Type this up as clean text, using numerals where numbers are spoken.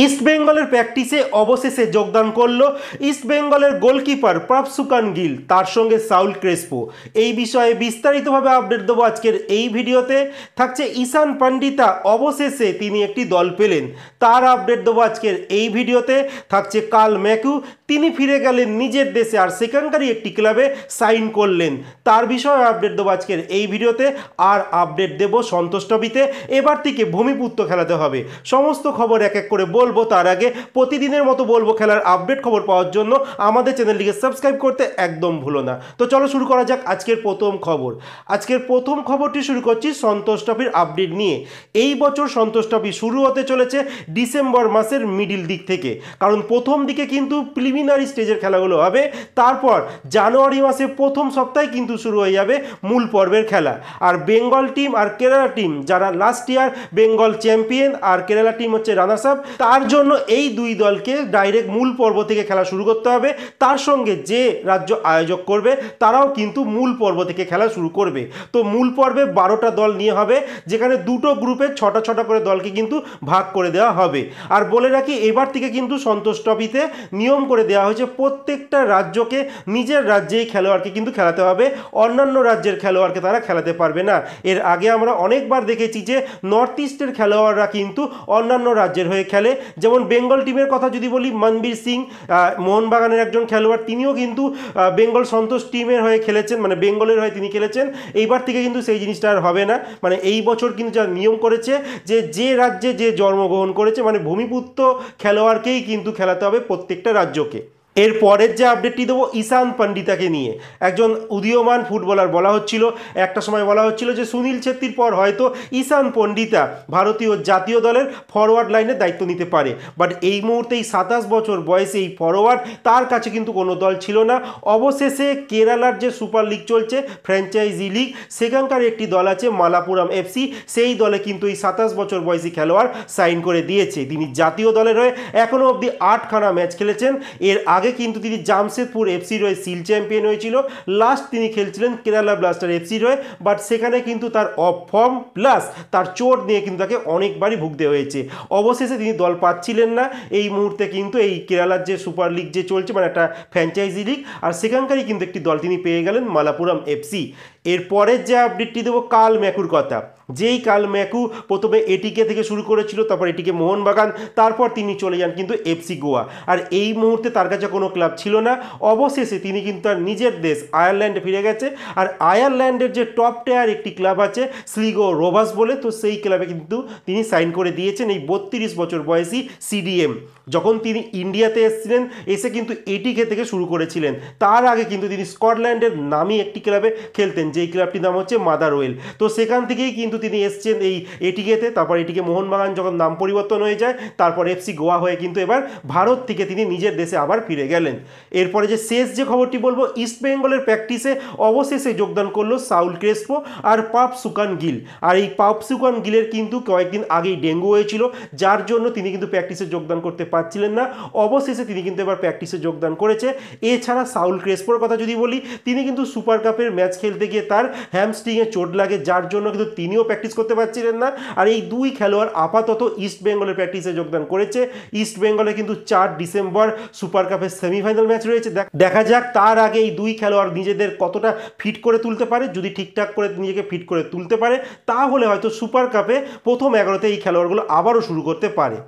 East বেঙ্গলের প্র্যাকটিসে অবশেষে যোগদান করলো ইস্ট বেঙ্গলের গোলকিপার প্রভসুকান গিল, তার সঙ্গে সাউল ক্রেসপো। এই বিষয়ে বিস্তারিতভাবে আপডেট দেবো আজকের এই ভিডিওতে। থাকছে ঈশান পণ্ডিতা, অবশেষে তিনি একটি দল পেলেন, তার আপডেট দেবো আজকের এই ভিডিওতে। থাকছে কার্ল ম্যাকিউ, তিনি ফিরে গেলেন নিজের দেশে আর সেখানকারই একটি ক্লাবে সাইন করলেন, তার বিষয়ে আপডেট দেবো আজকের এই ভিডিওতে। আর আপডেট দেবো সন্তোষ ট্রফিতে এবার থেকে ভূমিপুত্র খেলাতে হবে। সমস্ত খবর এক এক করে বলবো, তার আগে প্রতিদিনের মতো বলবো খেলার আপডেট খবর পাওয়ার জন্য আমাদের চ্যানেলটিকে সাবস্ক্রাইব করতে একদম ভুলো না। তো চলো শুরু করা যাক আজকের প্রথম খবর। আজকের প্রথম খবরটি শুরু করছি সন্তোষ ট্রফির আপডেট নিয়ে। এই বছর সন্তোষ ট্রফি শুরু হতে চলেছে ডিসেম্বর মাসের মিডিল দিক থেকে, কারণ প্রথম দিকে কিন্তু প্রিলিমিনারি স্টেজের খেলাগুলো হবে, তারপর জানুয়ারি মাসে প্রথম সপ্তাহে কিন্তু শুরু হয়ে যাবে মূল পর্বের খেলা। আর বেঙ্গল টিম আর কেরালা টিম, যারা লাস্ট ইয়ার বেঙ্গল চ্যাম্পিয়ন আর কেরালা টিম হচ্ছে রানার্স আপ, তার জন্য এই দুই দলকে ডাইরেক্ট মূল পর্ব থেকে খেলা শুরু করতে হবে। তার সঙ্গে যে রাজ্য আয়োজক করবে তারাও কিন্তু মূল পর্ব থেকে খেলা শুরু করবে। তো মূল পর্বে 12টা দল নিয়ে হবে, যেখানে দুটো গ্রুপে ছটা ছটা করে দলকে কিন্তু ভাগ করে দেওয়া হবে। আর বলে রাখি, এবার থেকে কিন্তু সন্তোষ ট্রফিতে নিয়ম করে দেওয়া হয়েছে প্রত্যেকটা রাজ্যকে নিজের রাজ্যেই খেলোয়াড়কে কিন্তু খেলাতে হবে, অন্যান্য রাজ্যের খেলোয়াড়কে তারা খেলাতে পারবে না। এর আগে আমরা অনেকবার দেখেছি যে নর্থ ইস্টের খেলোয়াড়রা কিন্তু অন্যান্য রাজ্যের হয়ে খেলে। যেমন বেঙ্গল টিমের কথা যদি বলি, মনবীর সিং, মোহনবাগানের একজন খেলোয়াড়, তিনিও কিন্তু বেঙ্গল সন্তোষ টিমের হয়ে খেলেছেন, মানে বেঙ্গলের হয়ে তিনি খেলেছেন। এইবার থেকে কিন্তু সেই জিনিসটা আর হবে না। মানে এই বছর কিন্তু যা নিয়ম করেছে যে যে রাজ্যে যে জন্মগ্রহণ করেছে, মানে ভূমিপুত্র খেলোয়াড়কেই কিন্তু খেলাতে হবে প্রত্যেকটা রাজ্যকে। এর পরের যে আপডেটটি দেবো ঈশান পণ্ডিতাকে নিয়ে। একজন উদীয়মান ফুটবলার বলা হচ্ছিল, একটা সময় বলা হচ্ছিল যে সুনীল ছেত্রীর পর হয়তো ঈশান পণ্ডিতা ভারতীয় জাতীয় দলের ফরওয়ার্ড লাইনের দায়িত্ব নিতে পারে। বাট এই মুহূর্তে এই 27 বছর বয়সে এই ফরওয়ার্ড, তার কাছে কিন্তু কোনো দল ছিল না। অবশেষে কেরালার যে সুপার লিগ চলছে, ফ্র্যাঞ্চাইজি লিগ, সেখানকার একটি দল আছে মালাপুরাম এফসি, সেই দলে কিন্তু এই 27 বছর বয়সী খেলোয়াড় সাইন করে দিয়েছে। তিনি জাতীয় দলের হয়ে এখনও অবধি 8খানা ম্যাচ খেলেছেন। এর আগে কিন্তু তিনি জামশেদপুর এফসির হয়ে সিল চ্যাম্পিয়ন হয়েছিল। লাস্ট তিনি খেলছিলেন কেরালা ব্লাস্টার এফসির হয়ে, বাট সেখানে কিন্তু তার অফ ফর্ম প্লাস তার চোট নিয়ে কিন্তু তাকে অনেকবারই ভুগতে হয়েছে। অবশেষে তিনি দল পাচ্ছিলেন না। এই মুহূর্তে কিন্তু এই কেরালার যে সুপার লিগ যে চলছে, মানে একটা ফ্র্যাঞ্চাইজি লিগ, আর সেখানকারই কিন্তু একটি দল তিনি পেয়ে গেলেন, মালাপুরাম এফসি। এরপরের যে আপডেটটি দেবো কার্ল ম্যাকুর কথা। যেই কার্ল ম্যাকু প্রথমে এটিকে থেকে শুরু করেছিল, তারপর এটিকে মোহনবাগান, তারপর তিনি চলে যান কিন্তু এফসি গোয়া। আর এই মুহূর্তে তার কাছে কোনো ক্লাব ছিল না। অবশেষে তিনি কিন্তু তার নিজের দেশ আয়ারল্যান্ডে ফিরে গেছে। আর আয়ারল্যান্ডের যে টপ টায়ার একটি ক্লাব আছে স্লিগো রোভাস বলে, তো সেই ক্লাবে কিন্তু তিনি সাইন করে দিয়েছেন এই 32 বছর বয়সী সিডিএম। যখন তিনি ইন্ডিয়াতে এসেছিলেন, এসে কিন্তু এটিকে থেকে শুরু করেছিলেন। তার আগে কিন্তু তিনি স্কটল্যান্ডের নামী একটি ক্লাবে খেলতেন, যেই ক্লাবটির নাম হচ্ছে মাদারওয়েল। তো সেখান থেকেই কিন্তু তিনি এসছেন এই এটিকেতে। তারপর এটিকে মোহনবাগান যখন নাম পরিবর্তন হয়ে যায়, তারপর এফসি গোয়া হয়ে কিন্তু এবার ভারত থেকে তিনি নিজের দেশে আবার ফিরে গেলেন। এরপরে যে শেষ যে খবরটি বলবো, ইস্ট বেঙ্গলের প্র্যাকটিসে অবশেষে যোগদান করলো সাউল ক্রেসপো আর প্রভসুকান গিল। আর এই প্রভসুকান গিলের কিন্তু কয়েকদিন আগেই ডেঙ্গু হয়েছিল, যার জন্য তিনি কিন্তু প্র্যাকটিসে যোগদান করতে পারছিলেন না। অবশেষে তিনি কিন্তু এবার প্র্যাকটিসে যোগদান করেছে। এছাড়া সাউল ক্রেসপোর কথা যদি বলি, তিনি কিন্তু সুপার কাপের ম্যাচ খেলতে গিয়ে তার হ্যামস্ট্রিংয়ে চোট লাগে, যার জন্য কিন্তু তিনিও প্র্যাকটিস করতে পারছিলেন না। আর এই দুই খেলোয়াড় আপাতত ইস্ট বেঙ্গলের প্র্যাকটিসে যোগদান করেছে। ইস্ট বেঙ্গলে কিন্তু 4 ডিসেম্বর সুপার কাপের সেমিফাইনাল ম্যাচ রয়েছে। দেখা যাক তার আগে এই দুই খেলোয়াড় নিজেদের কতটা ফিট করে তুলতে পারে। যদি ঠিকঠাক করে নিজেকে ফিট করে তুলতে পারে, তাহলে হয়তো সুপার কাপে প্রথম 11তে এই খেলোয়াড়গুলো আবারও শুরু করতে পারে।